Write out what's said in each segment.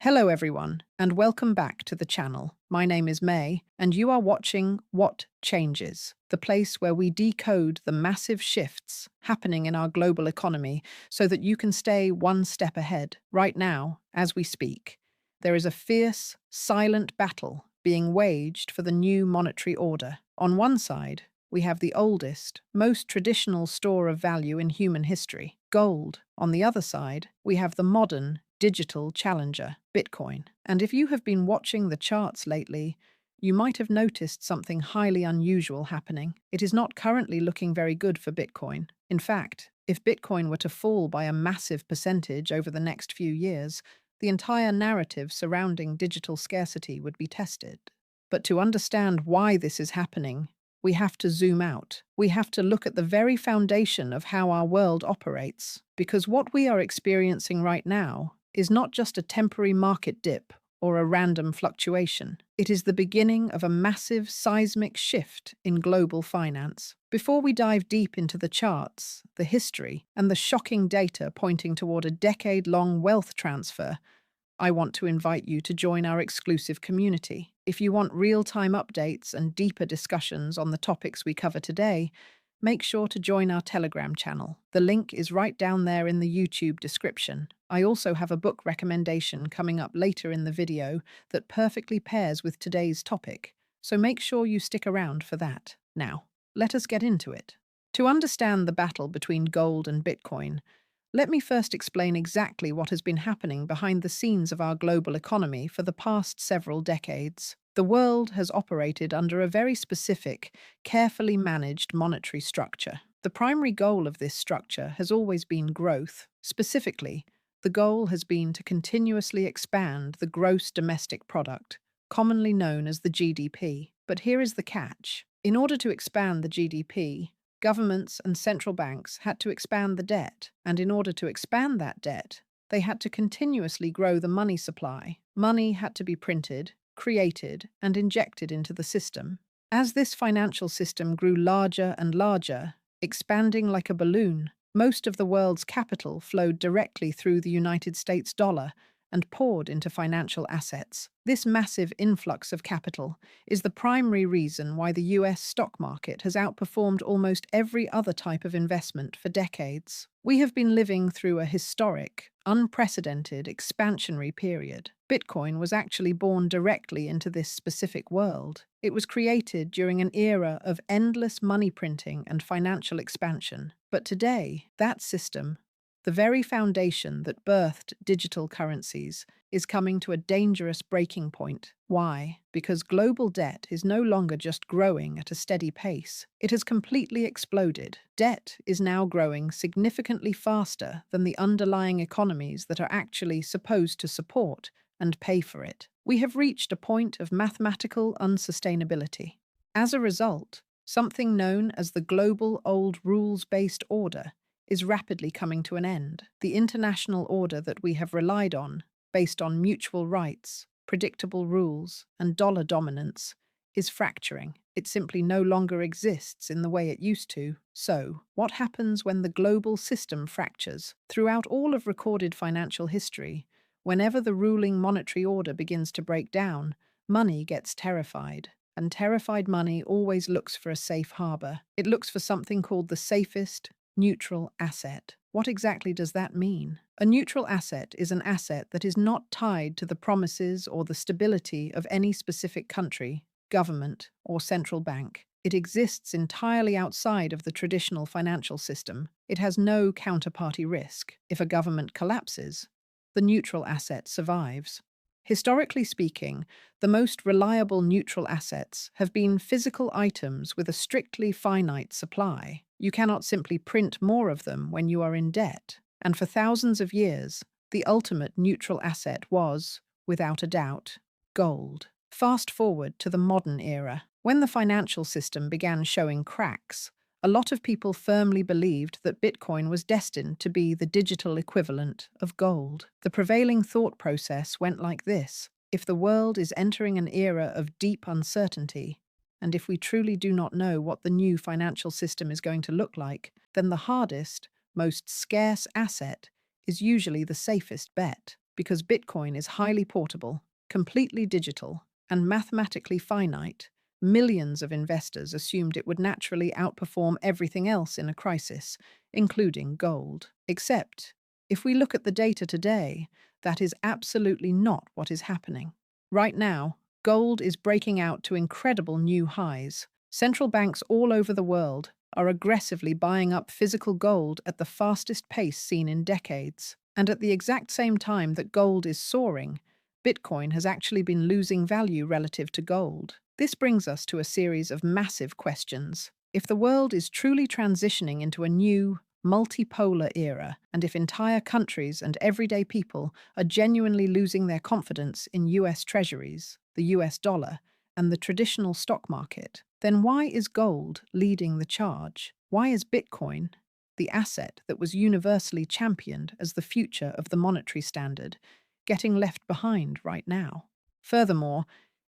Hello everyone, and welcome back to the channel. My name is May, and you are watching What Changes, the place where we decode the massive shifts happening in our global economy so that you can stay one step ahead. Right now, as we speak, there is a fierce, silent battle being waged for the new monetary order. On one side, we have the oldest, most traditional store of value in human history, gold. On the other side, we have the modern, digital challenger, Bitcoin. And if you have been watching the charts lately, you might have noticed something highly unusual happening. It is not currently looking very good for Bitcoin. In fact, if Bitcoin were to fall by a massive percentage over the next few years, the entire narrative surrounding digital scarcity would be tested. But to understand why this is happening, we have to zoom out. We have to look at the very foundation of how our world operates, because what we are experiencing right now is not just a temporary market dip or a random fluctuation. It is the beginning of a massive seismic shift in global finance. Before we dive deep into the charts, the history, and the shocking data pointing toward a decade-long wealth transfer, I want to invite you to join our exclusive community. If you want real-time updates and deeper discussions on the topics we cover today, make sure to join our Telegram channel. The link is right down there in the YouTube description. I also have a book recommendation coming up later in the video that perfectly pairs with today's topic, so make sure you stick around for that. Now, let us get into it. To understand the battle between gold and Bitcoin, let me first explain exactly what has been happening behind the scenes of our global economy for the past several decades. The world has operated under a very specific, carefully managed monetary structure. The primary goal of this structure has always been growth. Specifically, the goal has been to continuously expand the gross domestic product, commonly known as the GDP. But here is the catch. In order to expand the GDP, governments and central banks had to expand the debt, and in order to expand that debt, they had to continuously grow the money supply. Money had to be printed, created, and injected into the system. As this financial system grew larger and larger, expanding like a balloon, most of the world's capital flowed directly through the United States dollar and poured into financial assets. This massive influx of capital is the primary reason why the US stock market has outperformed almost every other type of investment for decades. We have been living through a historic, unprecedented expansionary period. Bitcoin was actually born directly into this specific world. It was created during an era of endless money printing and financial expansion. But today, that system, the very foundation that birthed digital currencies, is coming to a dangerous breaking point. Why? Because global debt is no longer just growing at a steady pace. It has completely exploded. Debt is now growing significantly faster than the underlying economies that are actually supposed to support and pay for it. We have reached a point of mathematical unsustainability. As a result, something known as the global old rules-based order is rapidly coming to an end. The international order that we have relied on, based on mutual rights, predictable rules, and dollar dominance, is fracturing. It simply no longer exists in the way it used to. So, what happens when the global system fractures? Throughout all of recorded financial history, whenever the ruling monetary order begins to break down, money gets terrified. And terrified money always looks for a safe harbor. It looks for something called the safest, neutral asset. What exactly does that mean? A neutral asset is an asset that is not tied to the promises or the stability of any specific country, government, or central bank. It exists entirely outside of the traditional financial system. It has no counterparty risk. If a government collapses, the neutral asset survives. Historically speaking, the most reliable neutral assets have been physical items with a strictly finite supply. You cannot simply print more of them when you are in debt. And for thousands of years, the ultimate neutral asset was, without a doubt, gold. Fast forward to the modern era. When the financial system began showing cracks, a lot of people firmly believed that Bitcoin was destined to be the digital equivalent of gold. The prevailing thought process went like this: if the world is entering an era of deep uncertainty, and if we truly do not know what the new financial system is going to look like, then the hardest, most scarce asset is usually the safest bet. Because Bitcoin is highly portable, completely digital, and mathematically finite, millions of investors assumed it would naturally outperform everything else in a crisis, including gold. Except, if we look at the data today, that is absolutely not what is happening. Right now, gold is breaking out to incredible new highs. Central banks all over the world are aggressively buying up physical gold at the fastest pace seen in decades. And at the exact same time that gold is soaring, Bitcoin has actually been losing value relative to gold. This brings us to a series of massive questions. If the world is truly transitioning into a new, multipolar era, and if entire countries and everyday people are genuinely losing their confidence in US treasuries, the US dollar, and the traditional stock market, then why is gold leading the charge? Why is Bitcoin, the asset that was universally championed as the future of the monetary standard, getting left behind right now? Furthermore,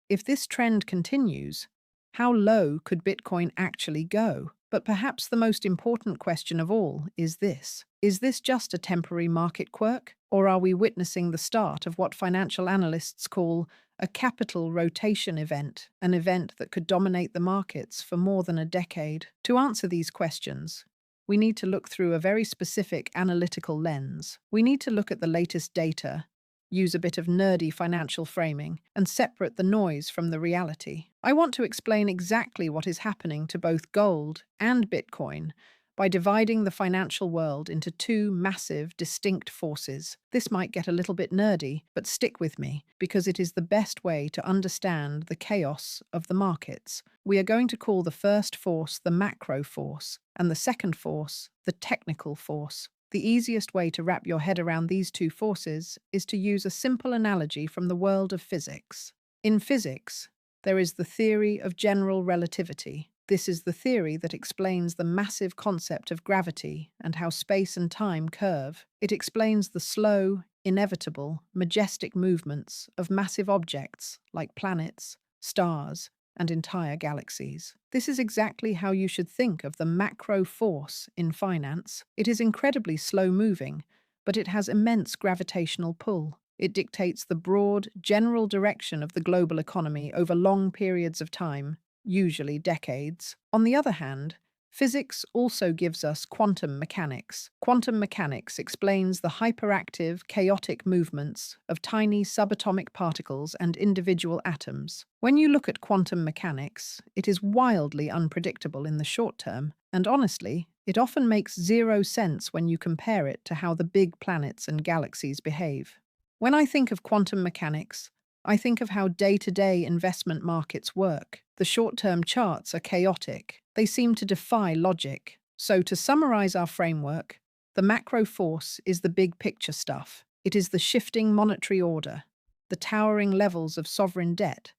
if this trend continues, how low could Bitcoin actually go? But perhaps the most important question of all is this. Is this just a temporary market quirk? Or are we witnessing the start of what financial analysts call a capital rotation event, an event that could dominate the markets for more than a decade? To answer these questions, we need to look through a very specific analytical lens. We need to look at the latest data, use a bit of nerdy financial framing, and separate the noise from the reality. I want to explain exactly what is happening to both gold and Bitcoin by dividing the financial world into two massive, distinct forces. This might get a little bit nerdy, but stick with me, because it is the best way to understand the chaos of the markets. We are going to call the first force the macro force, and the second force the technical force. The easiest way to wrap your head around these two forces is to use a simple analogy from the world of physics. In physics, there is the theory of general relativity. This is the theory that explains the massive concept of gravity and how space and time curve. It explains the slow, inevitable, majestic movements of massive objects like planets, stars, and entire galaxies. This is exactly how you should think of the macro force in finance. It is incredibly slow-moving, but it has immense gravitational pull. It dictates the broad, general direction of the global economy over long periods of time, usually decades. On the other hand, physics also gives us quantum mechanics. Quantum mechanics explains the hyperactive, chaotic movements of tiny subatomic particles and individual atoms. When you look at quantum mechanics, it is wildly unpredictable in the short term, and honestly, it often makes zero sense when you compare it to how the big planets and galaxies behave. When I think of quantum mechanics, I think of how day-to-day investment markets work. The short-term charts are chaotic. They seem to defy logic. So to summarize our framework, the macro force is the big picture stuff. It is the shifting monetary order, the towering levels of sovereign debt,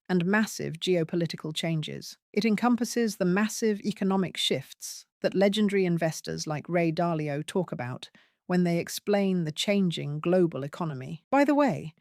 and massive geopolitical changes. It encompasses the massive economic shifts that legendary investors like Ray Dalio talk about when they explain the changing global economy. By the way,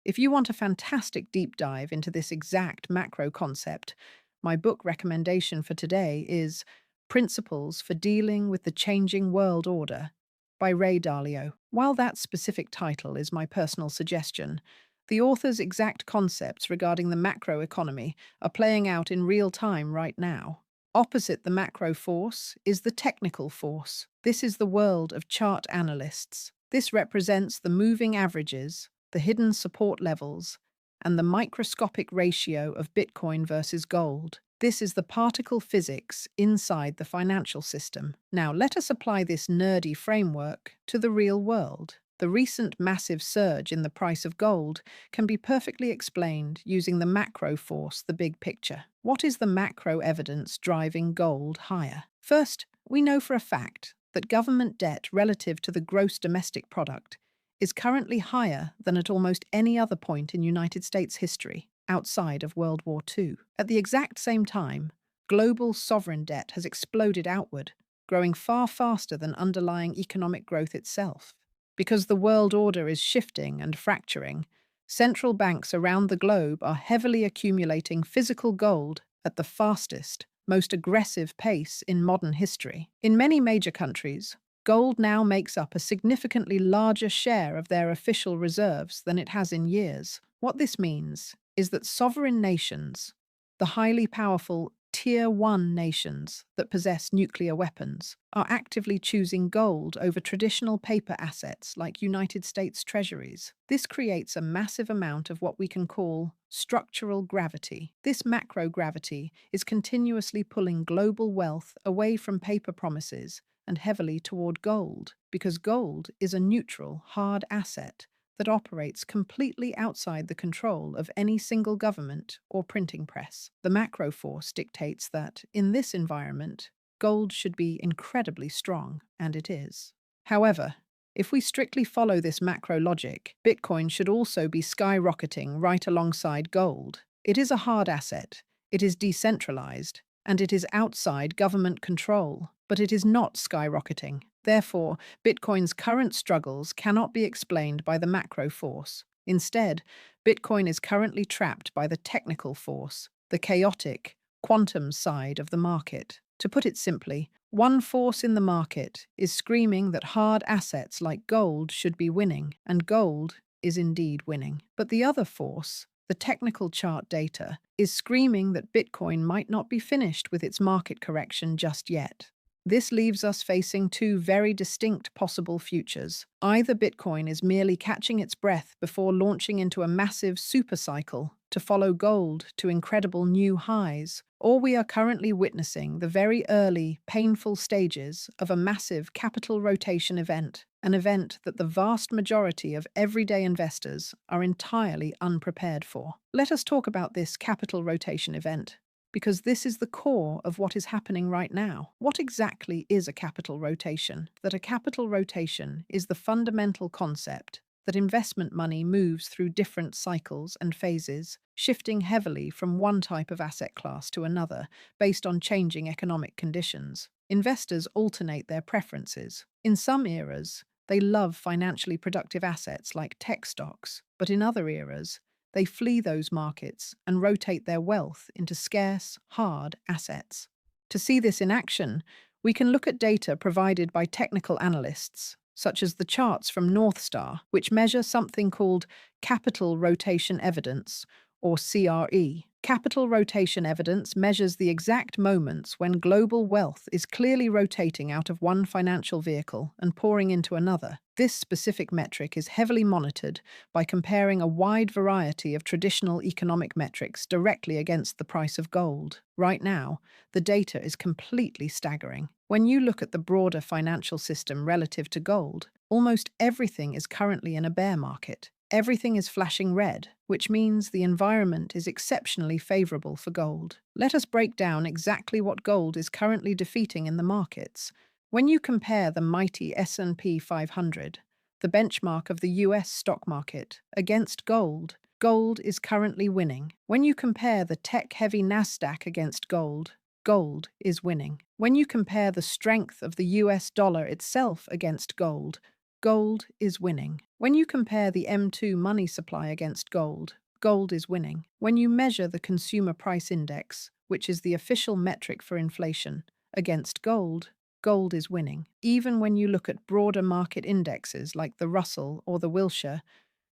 if you want a fantastic deep dive into this exact macro concept, my book recommendation for today is Principles for Dealing with the Changing World Order by Ray Dalio. While that specific title is my personal suggestion, the author's exact concepts regarding the macro economy are playing out in real time right now. Opposite the macro force is the technical force. This is the world of chart analysts. This represents the moving averages, the hidden support levels, and the microscopic ratio of Bitcoin versus gold. This is the particle physics inside the financial system. Now, let us apply this nerdy framework to the real world. The recent massive surge in the price of gold can be perfectly explained using the macro force, the big picture. What is the macro evidence driving gold higher? First, we know for a fact that government debt relative to the gross domestic product is currently higher than at almost any other point in United States history, outside of World War II. At the exact same time, global sovereign debt has exploded outward, growing far faster than underlying economic growth itself. Because the world order is shifting and fracturing, central banks around the globe are heavily accumulating physical gold at the fastest, most aggressive pace in modern history. In many major countries, Gold now makes up a significantly larger share of their official reserves than it has in years. What this means is that sovereign nations, the highly powerful Tier 1 nations that possess nuclear weapons, are actively choosing gold over traditional paper assets like United States treasuries. This creates a massive amount of what we can call structural gravity. This macro gravity is continuously pulling global wealth away from paper promises and heavily toward gold, because gold is a neutral, hard asset that operates completely outside the control of any single government or printing press. The macro force dictates that, in this environment, gold should be incredibly strong, and it is. However, if we strictly follow this macro logic, Bitcoin should also be skyrocketing right alongside gold. It is a hard asset, it is decentralized, and it is outside government control, but it is not skyrocketing. Therefore, Bitcoin's current struggles cannot be explained by the macro force. Instead, Bitcoin is currently trapped by the technical force, the chaotic, quantum side of the market. To put it simply, one force in the market is screaming that hard assets like gold should be winning, and gold is indeed winning. But the other force, the technical chart data, is screaming that Bitcoin might not be finished with its market correction just yet. This leaves us facing two very distinct possible futures. Either Bitcoin is merely catching its breath before launching into a massive supercycle to follow gold to incredible new highs, or we are currently witnessing the very early, painful stages of a massive capital rotation event, an event that the vast majority of everyday investors are entirely unprepared for. Let us talk about this capital rotation event, because this is the core of what is happening right now. What exactly is a capital rotation? That a capital rotation is the fundamental concept that investment money moves through different cycles and phases, shifting heavily from one type of asset class to another based on changing economic conditions. Investors alternate their preferences. In some eras, they love financially productive assets like tech stocks, but in other eras, they flee those markets and rotate their wealth into scarce, hard assets. To see this in action, we can look at data provided by technical analysts, such as the charts from North Star, which measure something called capital rotation evidence, or CRE. Capital rotation evidence measures the exact moments when global wealth is clearly rotating out of one financial vehicle and pouring into another. This specific metric is heavily monitored by comparing a wide variety of traditional economic metrics directly against the price of gold. Right now, the data is completely staggering. When you look at the broader financial system relative to gold, almost everything is currently in a bear market. Everything is flashing red, which means the environment is exceptionally favorable for gold. Let us break down exactly what gold is currently defeating in the markets. When you compare the mighty S&P 500, the benchmark of the US stock market, against gold, gold is currently winning. When you compare the tech-heavy Nasdaq against gold, gold is winning. When you compare the strength of the US dollar itself against gold, gold is winning. When you compare the M2 money supply against gold, gold is winning. When you measure the consumer price index, which is the official metric for inflation, against gold, gold is winning. Even when you look at broader market indexes like the Russell or the Wilshire,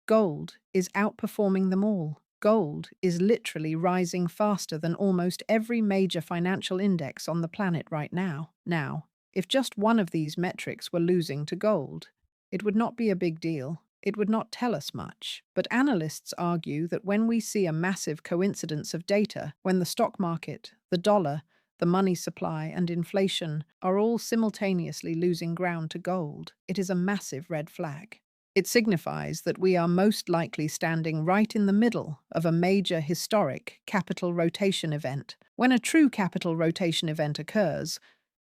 gold is outperforming them all. Gold is literally rising faster than almost every major financial index on the planet right now. Now, if just one of these metrics were losing to gold, it would not be a big deal. It would not tell us much. But analysts argue that when we see a massive coincidence of data, when the stock market, the dollar, the money supply, and inflation are all simultaneously losing ground to gold, it is a massive red flag. It signifies that we are most likely standing right in the middle of a major historic capital rotation event. When a true capital rotation event occurs,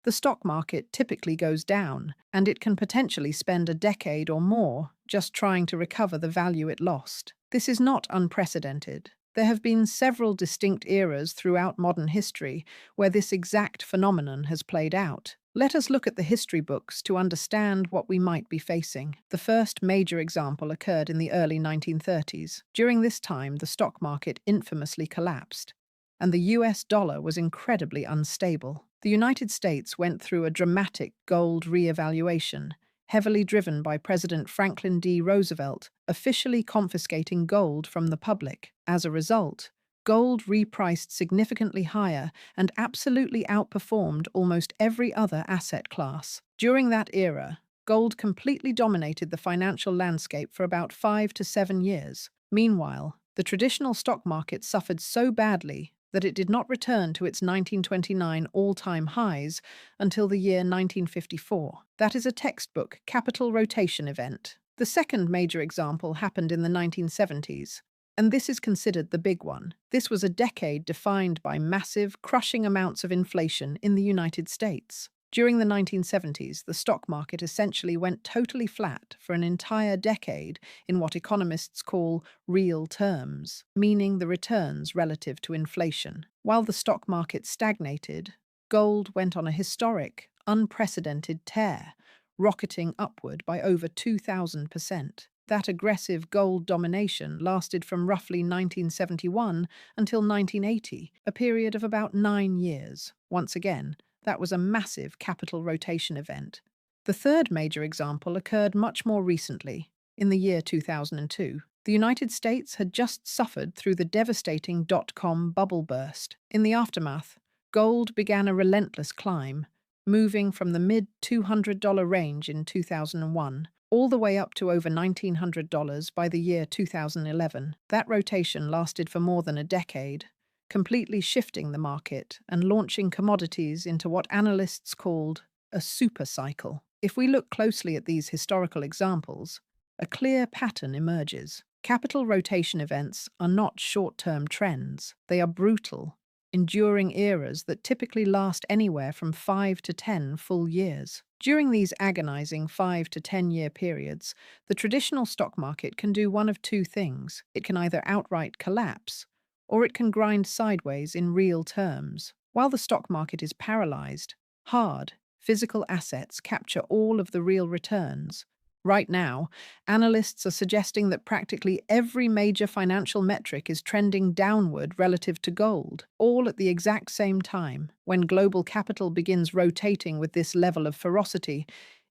the stock market typically goes down, and it can potentially spend a decade or more just trying to recover the value it lost. This is not unprecedented. There have been several distinct eras throughout modern history where this exact phenomenon has played out. Let us look at the history books to understand what we might be facing. The first major example occurred in the early 1930s. During this time, the stock market infamously collapsed, and the US dollar was incredibly unstable. The United States went through a dramatic gold re-evaluation, heavily driven by President Franklin D. Roosevelt officially confiscating gold from the public. As a result, gold repriced significantly higher and absolutely outperformed almost every other asset class. During that era, gold completely dominated the financial landscape for about 5 to 7 years. Meanwhile, the traditional stock market suffered so badly that it did not return to its 1929 all-time highs until the year 1954. That is a textbook capital rotation event. The second major example happened in the 1970s, and this is considered the big one. This was a decade defined by massive, crushing amounts of inflation in the United States. During the 1970s, the stock market essentially went totally flat for an entire decade in what economists call real terms, meaning the returns relative to inflation. While the stock market stagnated, gold went on a historic, unprecedented tear, rocketing upward by over 2,000%. That aggressive gold domination lasted from roughly 1971 until 1980, a period of about 9 years. Once again, that was a massive capital rotation event. The third major example occurred much more recently, in the year 2002. The United States had just suffered through the devastating dot-com bubble burst. In the aftermath, gold began a relentless climb, moving from the mid-$200 range in 2001 all the way up to over $1,900 by the year 2011. That rotation lasted for more than a decade, completely shifting the market and launching commodities into what analysts called a super cycle. If we look closely at these historical examples, a clear pattern emerges. Capital rotation events are not short-term trends. They are brutal, enduring eras that typically last anywhere from 5 to 10 full years. During these agonizing 5 to 10-year periods, the traditional stock market can do one of two things. It can either outright collapse, or it can grind sideways in real terms. While the stock market is paralyzed, hard, physical assets capture all of the real returns. Right now, analysts are suggesting that practically every major financial metric is trending downward relative to gold, all at the exact same time. When global capital begins rotating with this level of ferocity,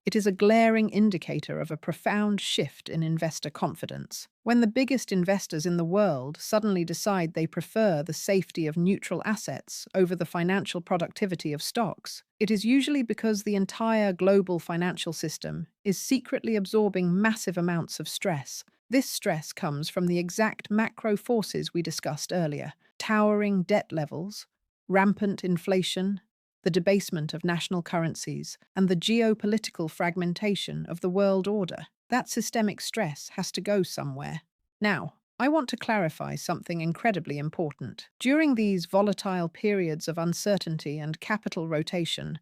it is a glaring indicator of a profound shift in investor confidence. When the biggest investors in the world suddenly decide they prefer the safety of neutral assets over the financial productivity of stocks, it is usually because the entire global financial system is secretly absorbing massive amounts of stress. This stress comes from the exact macro forces we discussed earlier: towering debt levels, rampant inflation, the debasement of national currencies, and the geopolitical fragmentation of the world order. That systemic stress has to go somewhere. Now, I want to clarify something incredibly important. During these volatile periods of uncertainty and capital rotation,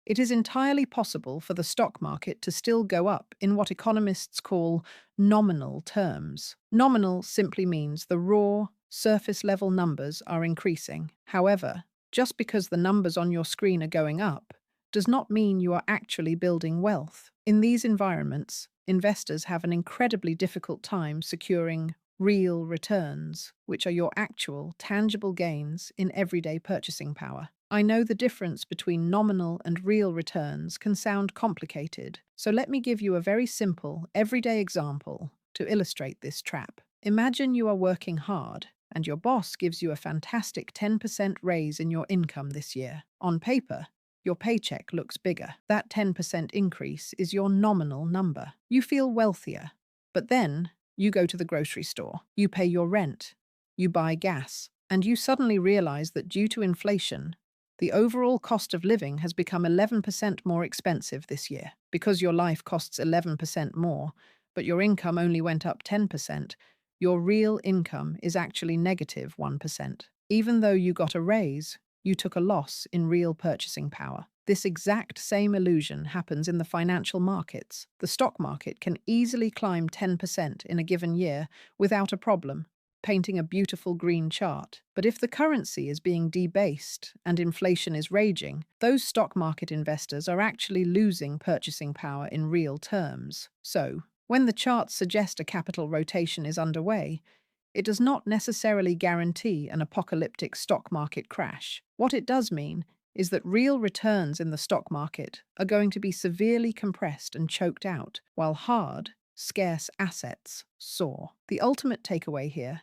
it is entirely possible for the stock market to still go up in what economists call nominal terms. Nominal simply means the raw, surface-level numbers are increasing. However, just because the numbers on your screen are going up does not mean you are actually building wealth. In these environments, investors have an incredibly difficult time securing real returns, which are your actual, tangible gains in everyday purchasing power. I know the difference between nominal and real returns can sound complicated, so let me give you a very simple, everyday example to illustrate this trap. Imagine you are working hard, and your boss gives you a fantastic 10% raise in your income this year. On paper, your paycheck looks bigger. That 10% increase is your nominal number. You feel wealthier. But then, you go to the grocery store, you pay your rent, you buy gas, and you suddenly realize that due to inflation, the overall cost of living has become 11% more expensive this year. Because your life costs 11% more, but your income only went up 10%, your real income is actually negative 1%. Even though you got a raise, you took a loss in real purchasing power. This exact same illusion happens in the financial markets. The stock market can easily climb 10% in a given year without a problem, painting a beautiful green chart. But if the currency is being debased and inflation is raging, those stock market investors are actually losing purchasing power in real terms. So, when the charts suggest a capital rotation is underway, it does not necessarily guarantee an apocalyptic stock market crash. What it does mean is that real returns in the stock market are going to be severely compressed and choked out, while hard, scarce assets soar. The ultimate takeaway here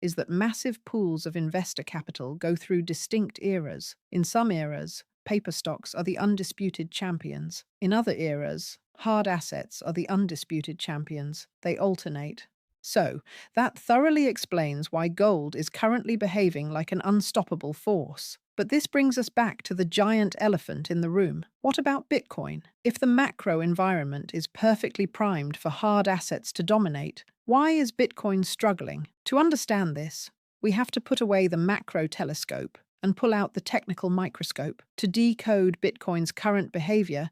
is that massive pools of investor capital go through distinct eras. In some eras, paper stocks are the undisputed champions. In other eras, hard assets are the undisputed champions. They alternate. So, that thoroughly explains why gold is currently behaving like an unstoppable force. But this brings us back to the giant elephant in the room. What about Bitcoin? If the macro environment is perfectly primed for hard assets to dominate, why is Bitcoin struggling? To understand this, we have to put away the macro telescope and pull out the technical microscope. To decode Bitcoin's current behavior,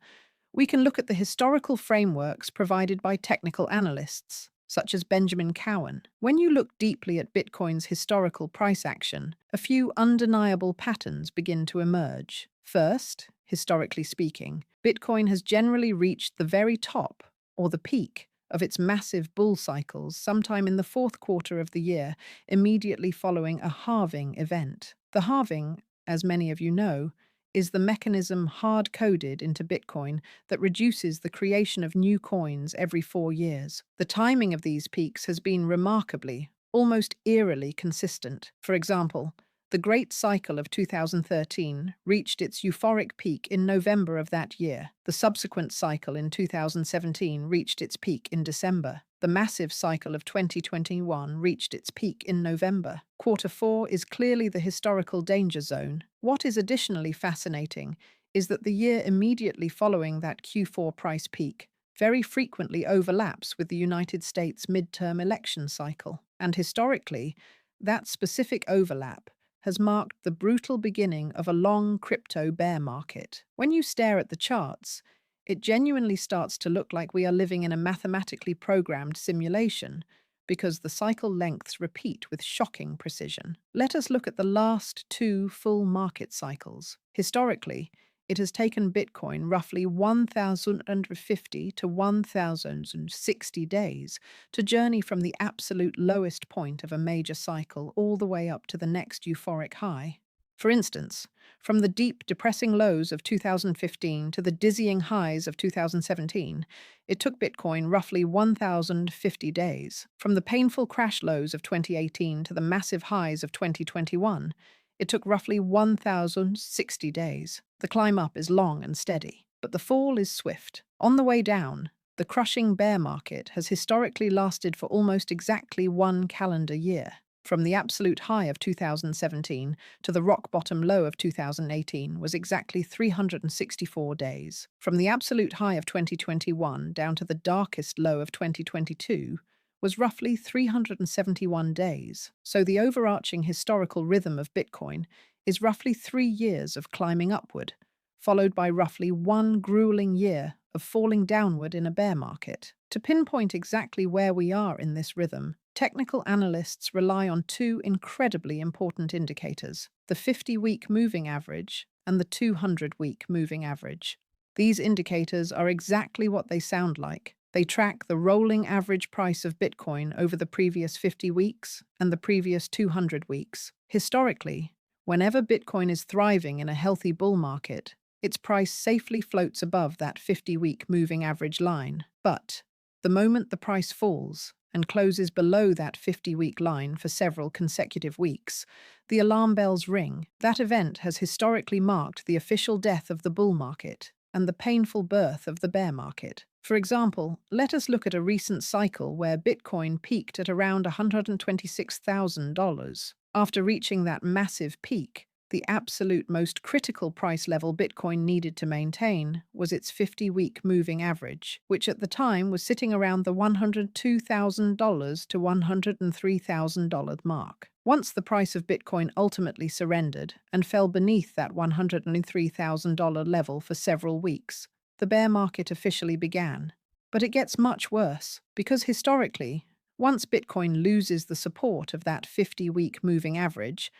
we can look at the historical frameworks provided by technical analysts, such as Benjamin Cowan. When you look deeply at Bitcoin's historical price action, a few undeniable patterns begin to emerge. First, historically speaking, Bitcoin has generally reached the very top, or the peak, of its massive bull cycles sometime in the fourth quarter of the year, immediately following a halving event. The halving, as many of you know, is the mechanism hard-coded into Bitcoin that reduces the creation of new coins every 4 years. The timing of these peaks has been remarkably, almost eerily consistent. For example, the Great Cycle of 2013 reached its euphoric peak in November of that year. The subsequent cycle in 2017 reached its peak in December. The massive cycle of 2021 reached its peak in November. Quarter 4 is clearly the historical danger zone. What is additionally fascinating is that the year immediately following that Q4 price peak very frequently overlaps with the United States midterm election cycle. And historically, that specific overlap has marked the brutal beginning of a long crypto bear market. When you stare at the charts, it genuinely starts to look like we are living in a mathematically programmed simulation, because the cycle lengths repeat with shocking precision. Let us look at the last 2 full market cycles. Historically, it has taken Bitcoin roughly 1,050 to 1,060 days to journey from the absolute lowest point of a major cycle all the way up to the next euphoric high. For instance, from the deep, depressing lows of 2015 to the dizzying highs of 2017, it took Bitcoin roughly 1,050 days. From the painful crash lows of 2018 to the massive highs of 2021, it took roughly 1,060 days. The climb up is long and steady, but the fall is swift. On the way down, the crushing bear market has historically lasted for almost exactly 1 calendar year. From the absolute high of 2017 to the rock bottom low of 2018 was exactly 364 days. From the absolute high of 2021 down to the darkest low of 2022 was roughly 371 days. So the overarching historical rhythm of Bitcoin is roughly 3 years of climbing upward, followed by roughly 1 grueling year of falling downward in a bear market. To pinpoint exactly where we are in this rhythm, technical analysts rely on 2 incredibly important indicators: the 50-week moving average and the 200-week moving average. These indicators are exactly what they sound like. They track the rolling average price of Bitcoin over the previous 50 weeks and the previous 200 weeks. Historically, whenever Bitcoin is thriving in a healthy bull market, its price safely floats above that 50-week moving average line. But the moment the price falls and closes below that 50-week line for several consecutive weeks, the alarm bells ring. That event has historically marked the official death of the bull market and the painful birth of the bear market. For example, let us look at a recent cycle where Bitcoin peaked at around $126,000. After reaching that massive peak, the absolute most critical price level Bitcoin needed to maintain was its 50-week moving average, which at the time was sitting around the $102,000 to $103,000 mark. Once the price of Bitcoin ultimately surrendered and fell beneath that $103,000 level for several weeks, the bear market officially began. But it gets much worse, because historically, once Bitcoin loses the support of that 50-week moving average,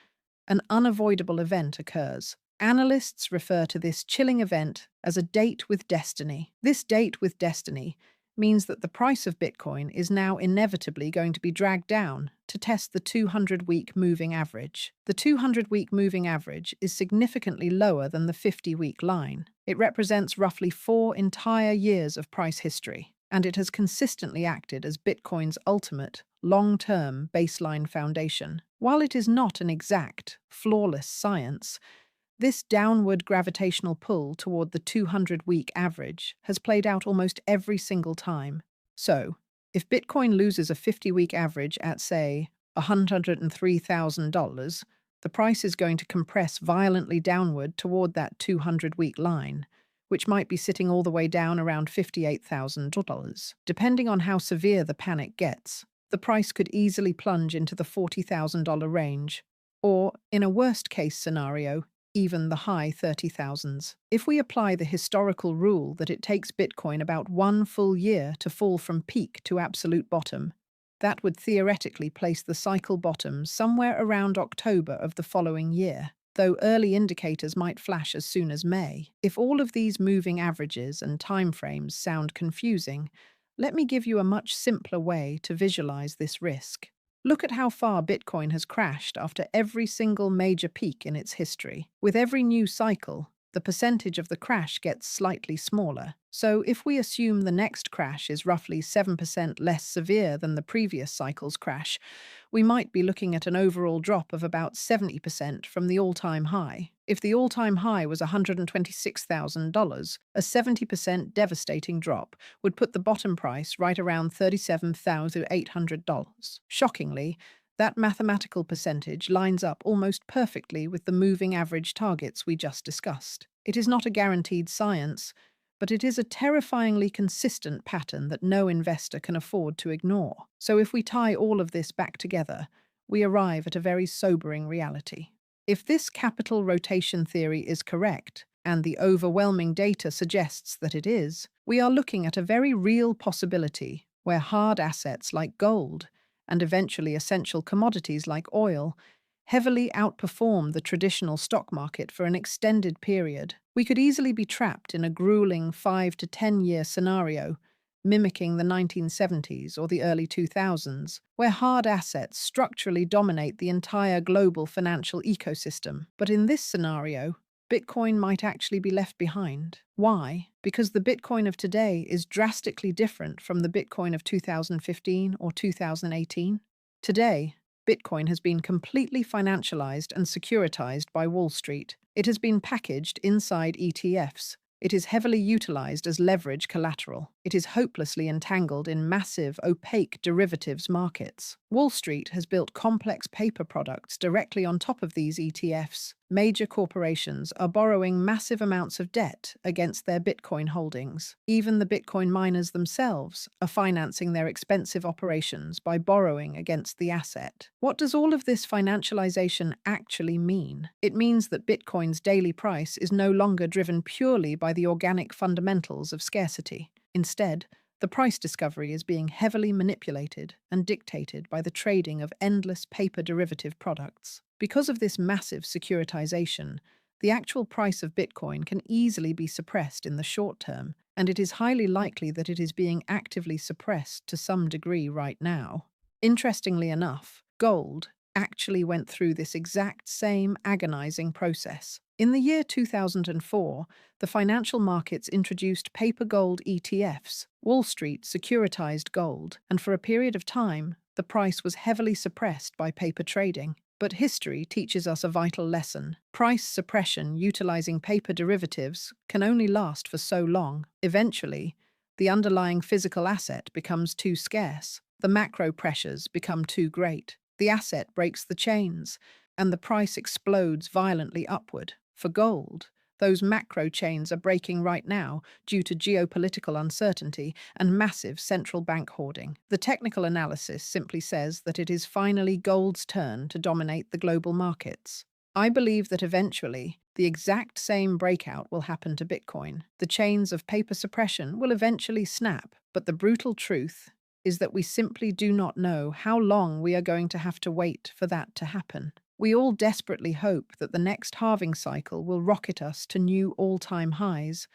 an unavoidable event occurs. Analysts refer to this chilling event as a date with destiny. This date with destiny means that the price of Bitcoin is now inevitably going to be dragged down to test the 200-week moving average. The 200-week moving average is significantly lower than the 50-week line. It represents roughly 4 entire years of price history, and it has consistently acted as Bitcoin's ultimate, long-term baseline foundation. While it is not an exact, flawless science, this downward gravitational pull toward the 200-week average has played out almost every single time. So, if Bitcoin loses a 50-week average at, say, $103,000, the price is going to compress violently downward toward that 200-week line, which might be sitting all the way down around $58,000. Depending on how severe the panic gets, the price could easily plunge into the $40,000 range, or, in a worst-case scenario, even the high 30,000s. If we apply the historical rule that it takes Bitcoin about 1 full year to fall from peak to absolute bottom, that would theoretically place the cycle bottom somewhere around October of the following year, though early indicators might flash as soon as May. If all of these moving averages and timeframes sound confusing, let me give you a much simpler way to visualize this risk. Look at how far Bitcoin has crashed after every single major peak in its history. With every new cycle, the percentage of the crash gets slightly smaller. So if we assume the next crash is roughly 7% less severe than the previous cycle's crash, we might be looking at an overall drop of about 70% from the all-time high. If the all-time high was $126,000, a 70% devastating drop would put the bottom price right around $37,800. Shockingly, that mathematical percentage lines up almost perfectly with the moving average targets we just discussed. It is not a guaranteed science, but it is a terrifyingly consistent pattern that no investor can afford to ignore. So if we tie all of this back together, we arrive at a very sobering reality. If this capital rotation theory is correct, and the overwhelming data suggests that it is, we are looking at a very real possibility where hard assets like gold, and eventually essential commodities like oil, heavily outperform the traditional stock market for an extended period. We could easily be trapped in a grueling 5 to 10-year scenario, mimicking the 1970s or the early 2000s, where hard assets structurally dominate the entire global financial ecosystem. But in this scenario, Bitcoin might actually be left behind. Why? Because the Bitcoin of today is drastically different from the Bitcoin of 2015 or 2018. Today, Bitcoin has been completely financialized and securitized by Wall Street. It has been packaged inside ETFs. It is heavily utilized as leverage collateral. It is hopelessly entangled in massive, opaque derivatives markets. Wall Street has built complex paper products directly on top of these ETFs. Major corporations are borrowing massive amounts of debt against their Bitcoin holdings. Even the Bitcoin miners themselves are financing their expensive operations by borrowing against the asset. What does all of this financialization actually mean? It means that Bitcoin's daily price is no longer driven purely by the organic fundamentals of scarcity. Instead, the price discovery is being heavily manipulated and dictated by the trading of endless paper derivative products. Because of this massive securitization, the actual price of Bitcoin can easily be suppressed in the short term, and it is highly likely that it is being actively suppressed to some degree right now. Interestingly enough, gold actually went through this exact same agonizing process. In the year 2004, the financial markets introduced paper gold ETFs. Wall Street securitized gold, and for a period of time, the price was heavily suppressed by paper trading. But history teaches us a vital lesson. Price suppression utilizing paper derivatives can only last for so long. Eventually, the underlying physical asset becomes too scarce. The macro pressures become too great. The asset breaks the chains, and the price explodes violently upward. For gold, those macro chains are breaking right now due to geopolitical uncertainty and massive central bank hoarding. The technical analysis simply says that it is finally gold's turn to dominate the global markets. I believe that eventually, the exact same breakout will happen to Bitcoin. The chains of paper suppression will eventually snap, but the brutal truth is that we simply do not know how long we are going to have to wait for that to happen. We all desperately hope that the next halving cycle will rocket us to new all-time highs,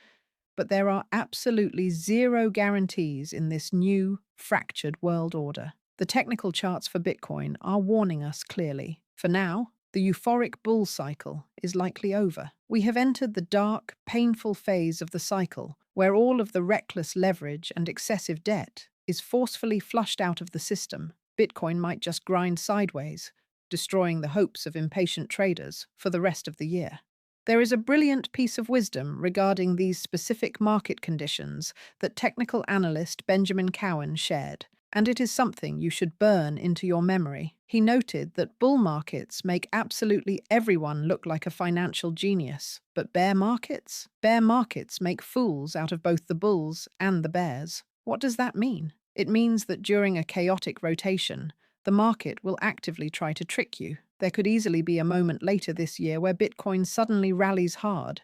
But there are absolutely zero guarantees in this new, fractured world order. The technical charts for Bitcoin are warning us clearly. For now, the euphoric bull cycle is likely over. We have entered the dark, painful phase of the cycle, where all of the reckless leverage and excessive debt is forcefully flushed out of the system. Bitcoin might just grind sideways, destroying the hopes of impatient traders for the rest of the year. There is a brilliant piece of wisdom regarding these specific market conditions that technical analyst Benjamin Cowen shared, and it is something you should burn into your memory. He noted that bull markets make absolutely everyone look like a financial genius, but bear markets? Bear markets make fools out of both the bulls and the bears. What does that mean? It means that during a chaotic rotation, the market will actively try to trick you. There could easily be a moment later this year where Bitcoin suddenly rallies hard,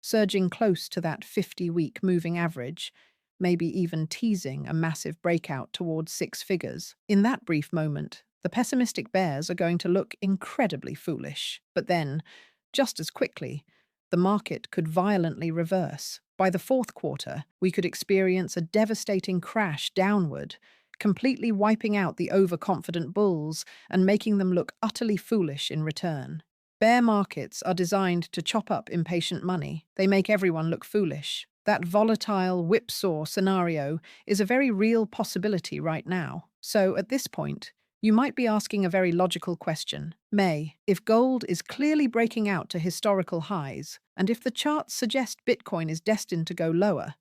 surging close to that 50-week moving average, maybe even teasing a massive breakout towards six figures. In that brief moment, the pessimistic bears are going to look incredibly foolish. But then, just as quickly, the market could violently reverse. By the fourth quarter, we could experience a devastating crash downward, completely wiping out the overconfident bulls and making them look utterly foolish in return. Bear markets are designed to chop up impatient money. They make everyone look foolish. That volatile whipsaw scenario is a very real possibility right now. So, at this point, you might be asking a very logical question. May, if gold is clearly breaking out to historical highs, and if the charts suggest Bitcoin is destined to go lower,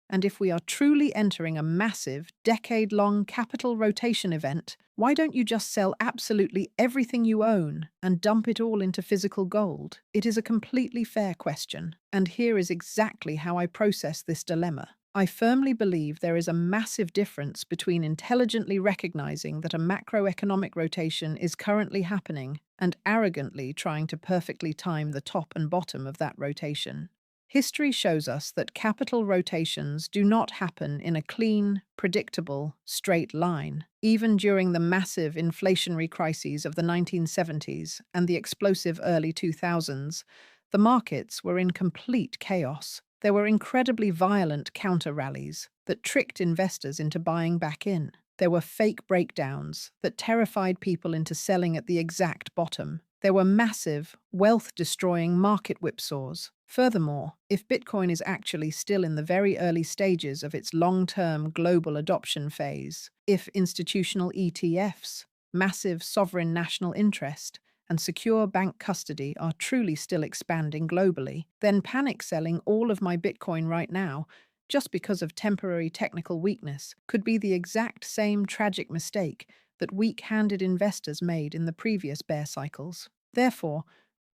and if we are truly entering a massive, decade-long capital rotation event, why don't you just sell absolutely everything you own and dump it all into physical gold? It is a completely fair question, and here is exactly how I process this dilemma. I firmly believe there is a massive difference between intelligently recognizing that a macroeconomic rotation is currently happening and arrogantly trying to perfectly time the top and bottom of that rotation. History shows us that capital rotations do not happen in a clean, predictable, straight line. Even during the massive inflationary crises of the 1970s and the explosive early 2000s, the markets were in complete chaos. There were incredibly violent counter-rallies that tricked investors into buying back in. There were fake breakdowns that terrified people into selling at the exact bottom. There were massive, wealth-destroying market whipsaws. Furthermore, if Bitcoin is actually still in the very early stages of its long-term global adoption phase, if institutional ETFs, massive sovereign national interest, and secure bank custody are truly still expanding globally, then panic selling all of my Bitcoin right now, just because of temporary technical weakness, could be the exact same tragic mistake that weak-handed investors made in the previous bear cycles. Therefore,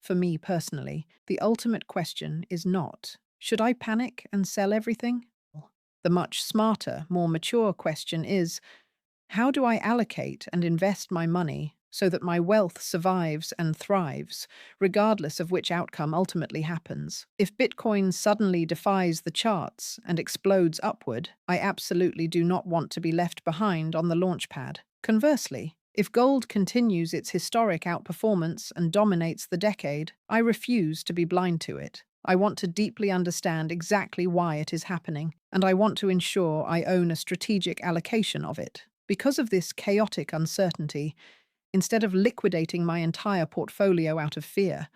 for me personally, the ultimate question is not, should I panic and sell everything? The much smarter, more mature question is, how do I allocate and invest my money so that my wealth survives and thrives, regardless of which outcome ultimately happens? If Bitcoin suddenly defies the charts and explodes upward, I absolutely do not want to be left behind on the launchpad. Conversely, if gold continues its historic outperformance and dominates the decade, I refuse to be blind to it. I want to deeply understand exactly why it is happening, and I want to ensure I own a strategic allocation of it. Because of this chaotic uncertainty, instead of liquidating my entire portfolio out of fear,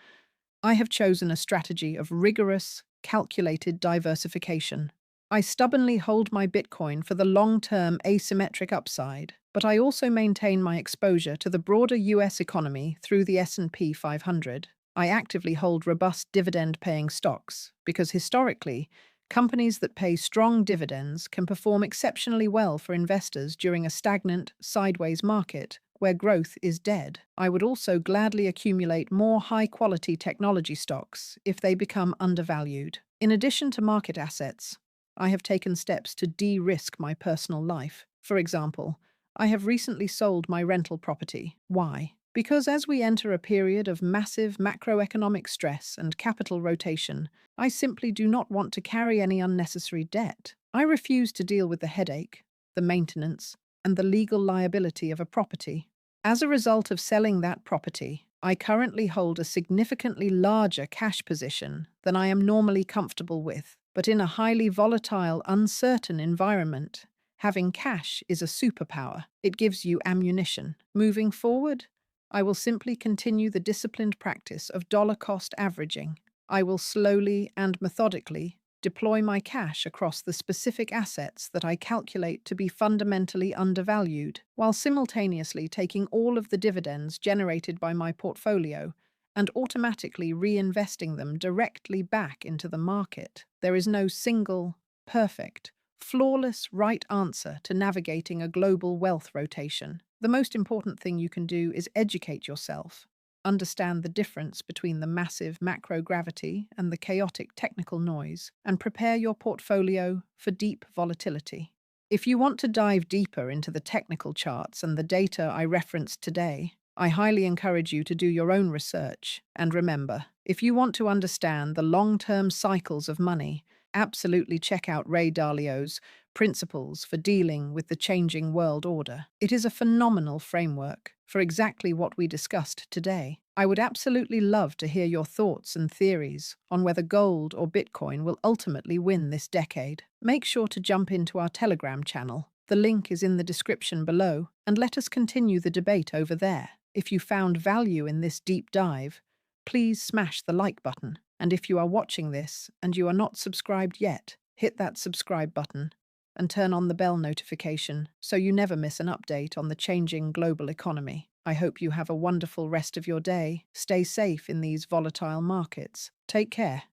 I have chosen a strategy of rigorous, calculated diversification. I stubbornly hold my Bitcoin for the long-term asymmetric upside, but I also maintain my exposure to the broader US economy through the S&P 500. I actively hold robust dividend-paying stocks because historically, companies that pay strong dividends can perform exceptionally well for investors during a stagnant, sideways market where growth is dead. I would also gladly accumulate more high-quality technology stocks if they become undervalued. In addition to market assets, I have taken steps to de-risk my personal life. For example, I have recently sold my rental property. Why? Because as we enter a period of massive macroeconomic stress and capital rotation, I simply do not want to carry any unnecessary debt. I refuse to deal with the headache, the maintenance, and the legal liability of a property. As a result of selling that property, I currently hold a significantly larger cash position than I am normally comfortable with. But in a highly volatile, uncertain environment, having cash is a superpower. It gives you ammunition. Moving forward, I will simply continue the disciplined practice of dollar cost averaging. I will slowly and methodically deploy my cash across the specific assets that I calculate to be fundamentally undervalued, while simultaneously taking all of the dividends generated by my portfolio and automatically reinvesting them directly back into the market. There is no single, perfect, flawless right answer to navigating a global wealth rotation. The most important thing you can do is educate yourself. Understand the difference between the massive macro gravity and the chaotic technical noise, and prepare your portfolio for deep volatility. If you want to dive deeper into the technical charts and the data I referenced today, I highly encourage you to do your own research. And remember, if you want to understand the long-term cycles of money, absolutely check out Ray Dalio's Principles for Dealing with the Changing World Order. It is a phenomenal framework for exactly what we discussed today. I would absolutely love to hear your thoughts and theories on whether gold or Bitcoin will ultimately win this decade. Make sure to jump into our Telegram channel. The link is in the description below, and let us continue the debate over there. If you found value in this deep dive, please smash the like button. And if you are watching this and you are not subscribed yet, hit that subscribe button and turn on the bell notification so you never miss an update on the changing global economy. I hope you have a wonderful rest of your day. Stay safe in these volatile markets. Take care.